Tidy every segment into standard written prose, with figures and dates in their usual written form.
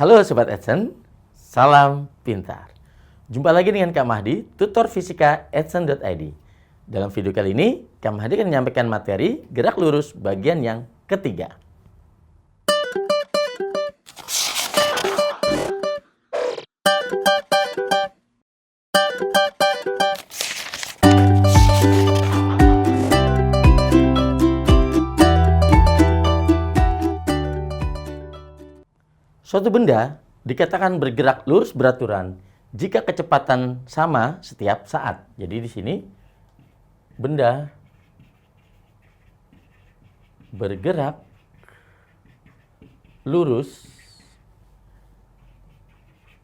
Halo Sobat Edson, salam pintar. Jumpa lagi dengan Kak Mahdi, tutor fisika edson.id. Dalam video kali ini, Kak Mahdi akan menyampaikan materi gerak lurus bagian yang ketiga. Suatu benda dikatakan bergerak lurus beraturan jika kecepatan sama setiap saat. Jadi di sini benda bergerak lurus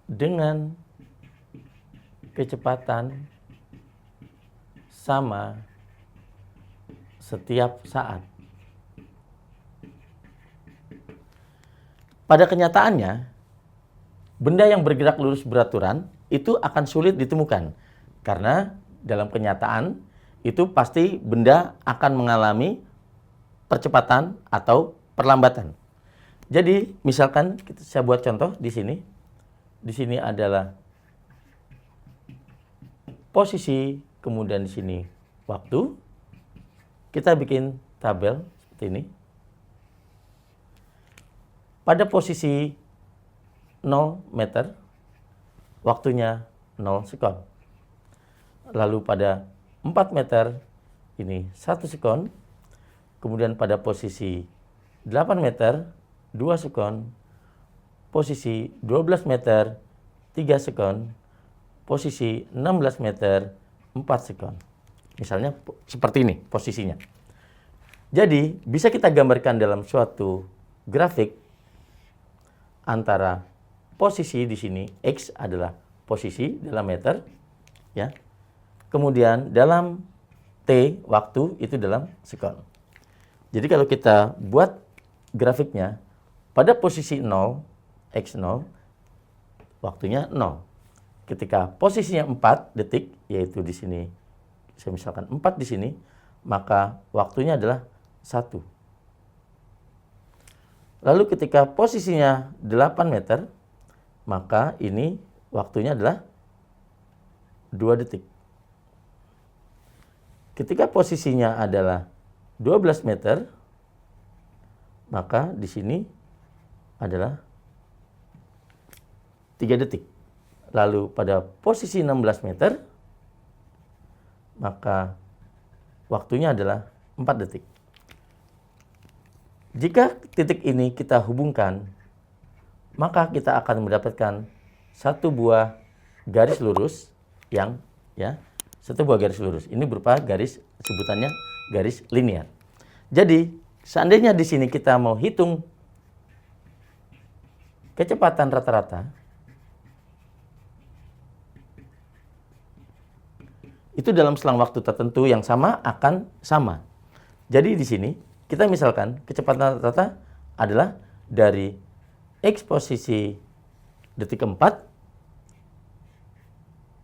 dengan kecepatan sama setiap saat. Pada kenyataannya, benda yang bergerak lurus beraturan itu akan sulit ditemukan. Karena dalam kenyataan, itu pasti benda akan mengalami percepatan atau perlambatan. Jadi, misalkan saya buat contoh di sini. Di sini adalah posisi, kemudian di sini waktu. Kita bikin tabel seperti ini. Pada posisi 0 meter, waktunya 0 sekon. Lalu pada 4 meter, ini 1 sekon. Kemudian pada posisi 8 meter, 2 sekon. Posisi 12 meter, 3 sekon. Posisi 16 meter, 4 sekon. Misalnya seperti ini posisinya. Jadi, bisa kita gambarkan dalam suatu grafik antara posisi di sini, X adalah posisi dalam meter, ya. Kemudian dalam T, waktu, itu dalam sekon. Jadi kalau kita buat grafiknya, pada posisi 0, X0, waktunya 0. Ketika posisinya 4 detik, yaitu di sini, saya misalkan 4 di sini, maka waktunya adalah 1. Lalu ketika posisinya 8 meter, maka ini waktunya adalah 2 detik. Ketika posisinya adalah 12 meter, maka di sini adalah 3 detik. Lalu pada posisi 16 meter, maka waktunya adalah 4 detik. Jika titik ini kita hubungkan, maka kita akan mendapatkan satu buah garis lurus yang satu buah garis lurus. Ini berupa garis, sebutannya garis linear. Jadi, seandainya di sini kita mau hitung kecepatan rata-rata, itu dalam selang waktu tertentu yang sama akan sama. Jadi di sini kita misalkan kecepatan rata-rata adalah dari X posisi detik keempat,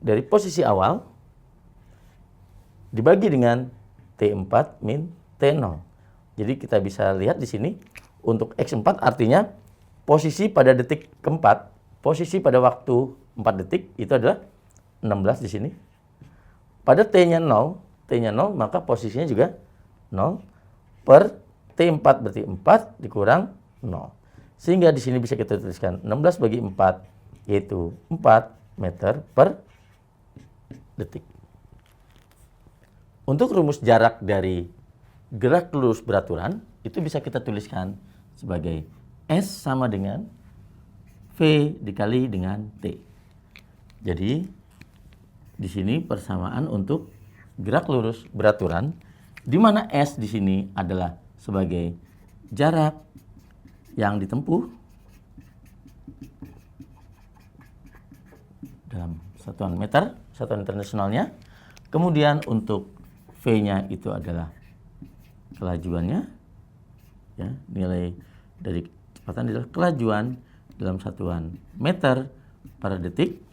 dari posisi awal, dibagi dengan T4 min T0. Jadi kita bisa lihat di sini, untuk X4 artinya posisi pada detik keempat, posisi pada waktu 4 detik, itu adalah 16 di sini. Pada T-nya 0, maka posisinya juga 0. Per T4 berarti 4 dikurang 0. Sehingga di sini bisa kita tuliskan 16 bagi 4, yaitu 4 meter per detik. Untuk rumus jarak dari gerak lurus beraturan, itu bisa kita tuliskan sebagai S sama dengan V dikali dengan T. Jadi, di sini persamaan untuk gerak lurus beraturan, di mana S di sini adalah sebagai jarak yang ditempuh dalam satuan meter, satuan internasionalnya. Kemudian untuk V-nya itu adalah kelajuannya, ya, nilai dari kecepatan adalah kelajuan dalam satuan meter per detik.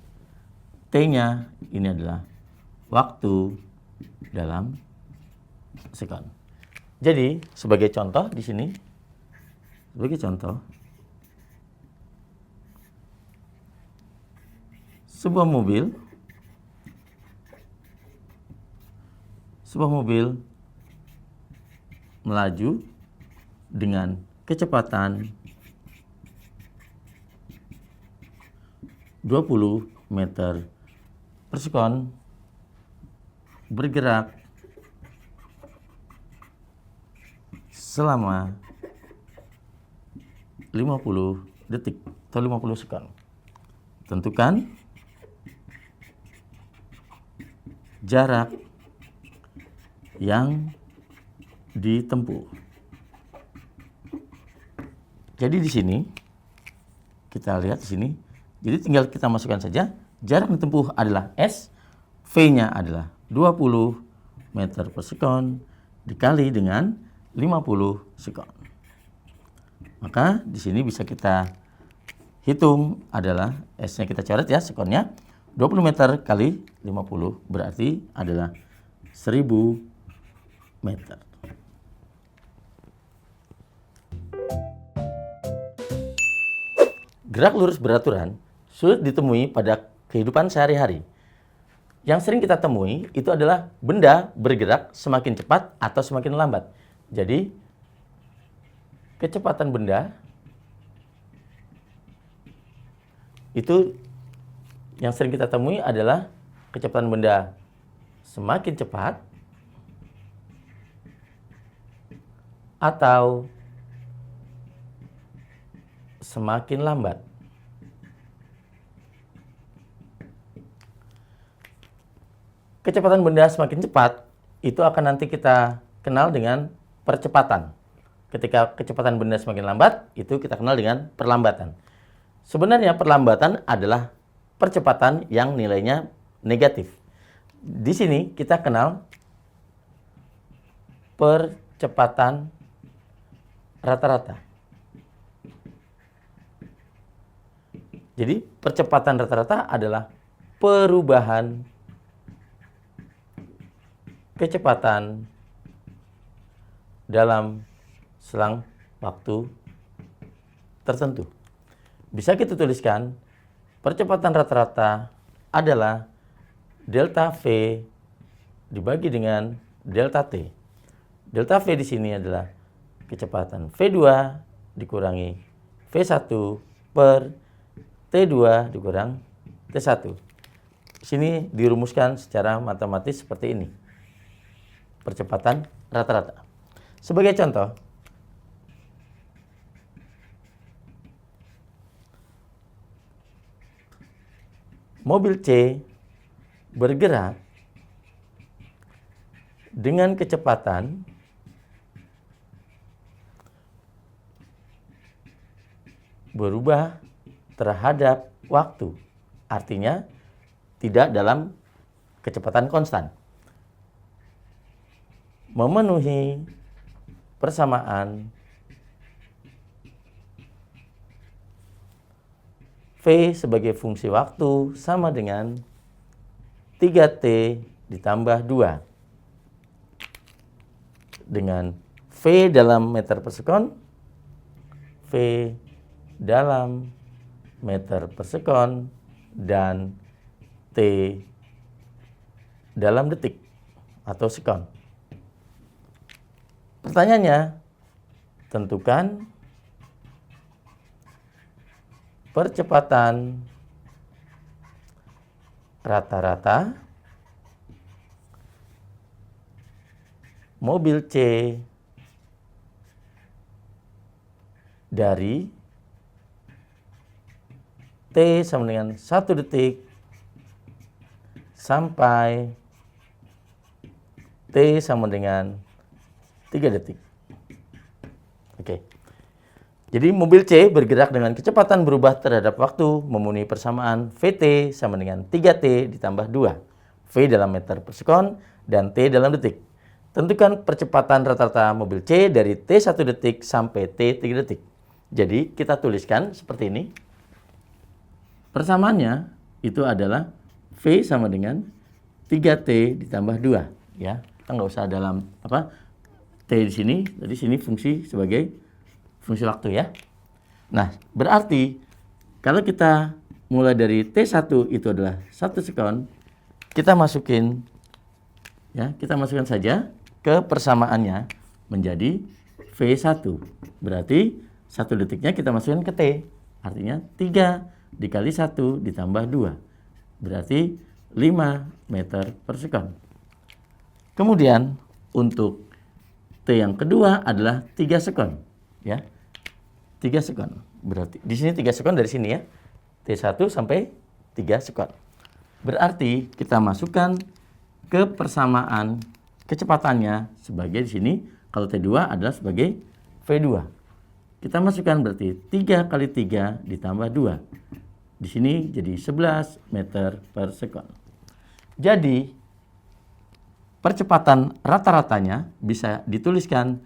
T-nya ini adalah waktu dalam sekon. Jadi, sebagai contoh di sini, sebagai contoh, sebuah mobil melaju dengan kecepatan 20 meter per sekon bergerak selama 50 detik atau 50 sekon. Tentukan jarak yang ditempuh. Jadi di sini kita lihat di sini. Jadi tinggal kita masukkan saja jarak yang ditempuh adalah S, V-nya adalah 20 meter per sekon dikali dengan 50 sekon. Maka di sini bisa kita hitung adalah S-nya kita coret ya, sekonnya 20 meter kali 50 berarti adalah 1000 meter. Gerak lurus beraturan sulit ditemui pada kehidupan sehari-hari. Yang sering kita temui itu adalah benda bergerak semakin cepat atau semakin lambat. Jadi, kecepatan benda itu yang sering kita temui adalah kecepatan benda semakin cepat atau semakin lambat. Kecepatan benda semakin cepat itu akan nanti kita kenal dengan percepatan. Ketika kecepatan benda semakin lambat, itu kita kenal dengan perlambatan. Sebenarnya perlambatan adalah percepatan yang nilainya negatif. Di sini kita kenal percepatan rata-rata. Jadi percepatan rata-rata adalah perubahan kecepatan dalam selang waktu tertentu. Bisa kita tuliskan percepatan rata-rata adalah delta V dibagi dengan delta T. Delta V di sini adalah kecepatan V2 dikurangi V1 per T2 dikurang T1. Di sini dirumuskan secara matematis seperti ini. Percepatan rata-rata. Sebagai contoh, mobil C bergerak dengan kecepatan berubah terhadap waktu. Artinya tidak dalam kecepatan konstan. Memenuhi persamaan V sebagai fungsi waktu sama dengan 3T ditambah 2. Dengan V dalam meter per sekon, V dalam meter per sekon, dan T dalam detik atau sekon. Pertanyaannya, tentukan percepatan rata-rata mobil C dari T sama dengan 1 detik sampai T sama dengan 3 detik. Oke. Jadi mobil C bergerak dengan kecepatan berubah terhadap waktu memenuhi persamaan VT sama dengan 3T ditambah 2. V dalam meter per sekon dan T dalam detik. Tentukan percepatan rata-rata mobil C dari T1 detik sampai T3 detik. Jadi kita tuliskan seperti ini. Persamaannya itu adalah V sama dengan 3T ditambah 2. Ya, kita nggak usah dalam T di sini, jadi sini fungsi sebagai fungsi waktu ya. Nah, berarti kalau kita mulai dari T1 itu adalah 1 sekon, kita masukin ya, kita masukkan saja ke persamaannya menjadi V1. Berarti 1 detiknya kita masukkan ke T. Artinya 3 dikali 1 ditambah 2. Berarti 5 meter per sekon. Kemudian untuk T yang kedua adalah 3 sekon. Ya, 3 sekon. Berarti di sini 3 sekon dari sini ya. T1 sampai 3 sekon. Berarti kita masukkan ke persamaan kecepatannya sebagai di sini kalau T2 adalah sebagai V2. Kita masukkan berarti 3 kali 3 ditambah 2. Di sini jadi 11 meter per sekon. Jadi percepatan rata-ratanya bisa dituliskan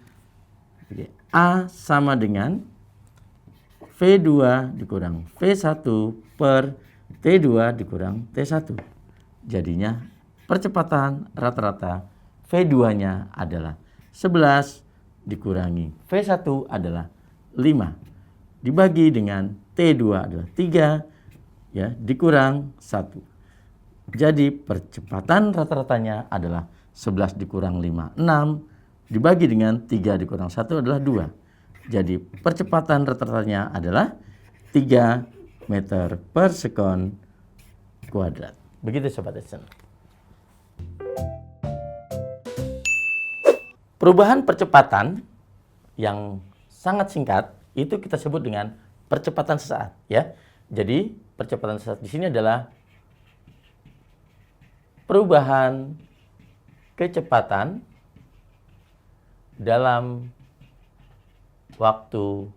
A sama dengan V2 dikurang V1 per T2 dikurang T1. Jadinya percepatan rata-rata V2-nya adalah 11 dikurangi V1 adalah 5. Dibagi dengan T2 adalah 3 ya, dikurang 1. Jadi percepatan rata-ratanya adalah 11 dikurang 5, 6. Dibagi dengan 3 dikurang 1 adalah 2. Jadi percepatan rata-ratanya adalah 3 meter per sekon kuadrat. Begitu Sobat Edson. Perubahan percepatan yang sangat singkat itu kita sebut dengan percepatan sesaat ya. Jadi percepatan sesaat di sini adalah perubahan kecepatan dalam waktu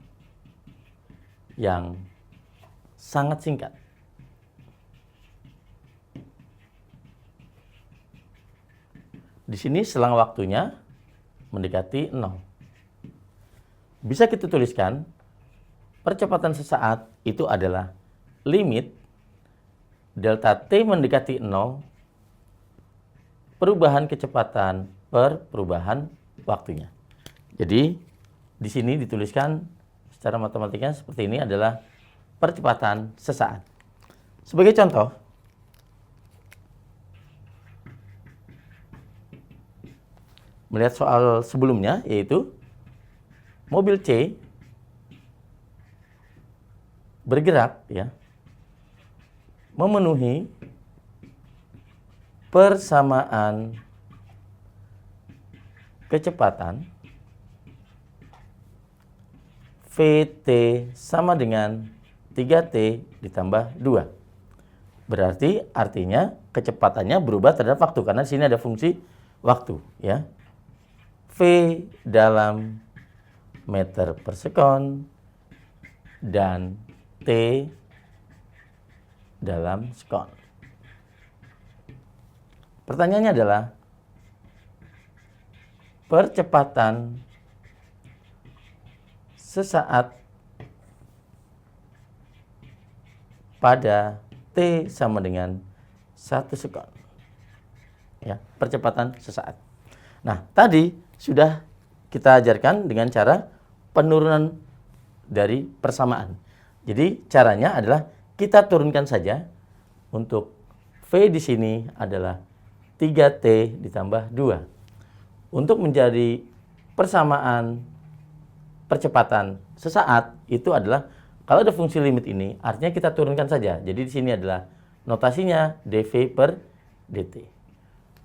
yang sangat singkat. Di sini selang waktunya mendekati 0. Bisa kita tuliskan percepatan sesaat itu adalah limit delta T mendekati 0 perubahan kecepatan per perubahan waktunya. Jadi di sini dituliskan secara matematika seperti ini adalah percepatan sesaat. Sebagai contoh, melihat soal sebelumnya yaitu mobil C bergerak ya, memenuhi persamaan kecepatan Vt sama dengan 3T ditambah 2. Berarti artinya kecepatannya berubah terhadap waktu karena di sini ada fungsi waktu ya. V dalam meter per sekon dan T dalam sekon. Pertanyaannya adalah percepatan sesaat pada T sama dengan 1 sekon. Ya, percepatan sesaat. Nah, tadi sudah kita ajarkan dengan cara penurunan dari persamaan. Jadi, caranya adalah kita turunkan saja untuk V di sini adalah 3T ditambah 2. Untuk menjadi persamaan percepatan sesaat itu adalah kalau ada fungsi limit ini artinya kita turunkan saja. Jadi di sini adalah notasinya dv per dt.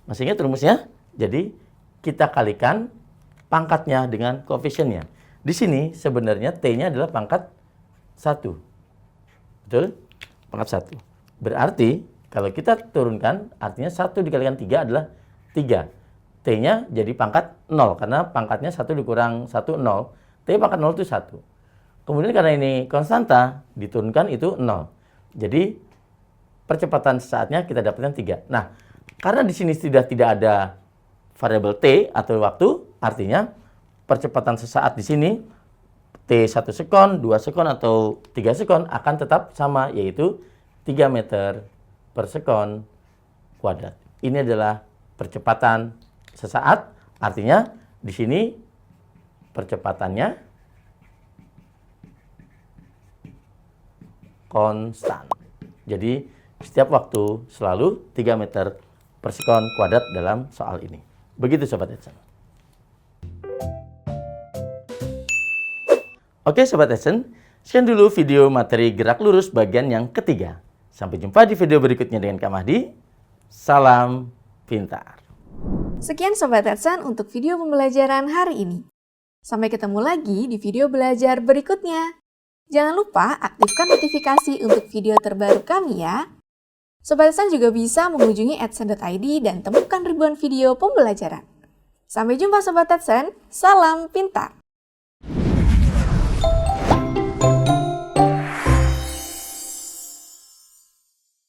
Masih ingat rumusnya? Jadi kita kalikan pangkatnya dengan koefisiennya. Di sini sebenarnya t-nya adalah pangkat 1. Betul? Pangkat 1. Berarti kalau kita turunkan artinya 1 dikalikan 3 adalah 3. T-nya jadi pangkat 0 karena pangkatnya 1 dikurang 1 0. T pangkat 0 itu 1. Kemudian karena ini konstanta, diturunkan itu 0. Jadi percepatan sesaatnya kita dapatkan 3. Nah, karena di sini tidak ada variabel T atau waktu, artinya percepatan sesaat di sini T 1 sekon, 2 sekon, atau 3 sekon akan tetap sama, yaitu 3 meter per sekon kuadrat. Ini adalah percepatan sesaat, artinya di sini percepatannya konstan. Jadi setiap waktu selalu 3 meter per sekon kuadrat dalam soal ini. Begitu Sobat Edson. Oke Sobat Edson, sekian dulu video materi gerak lurus bagian yang ketiga. Sampai jumpa di video berikutnya dengan Kak Mahdi. Salam pintar. Sekian Sobat Edson untuk video pembelajaran hari ini. Sampai ketemu lagi di video belajar berikutnya. Jangan lupa aktifkan notifikasi untuk video terbaru kami ya. Sobat Edson juga bisa mengunjungi edson.id dan temukan ribuan video pembelajaran. Sampai jumpa Sobat Edson, salam pintar!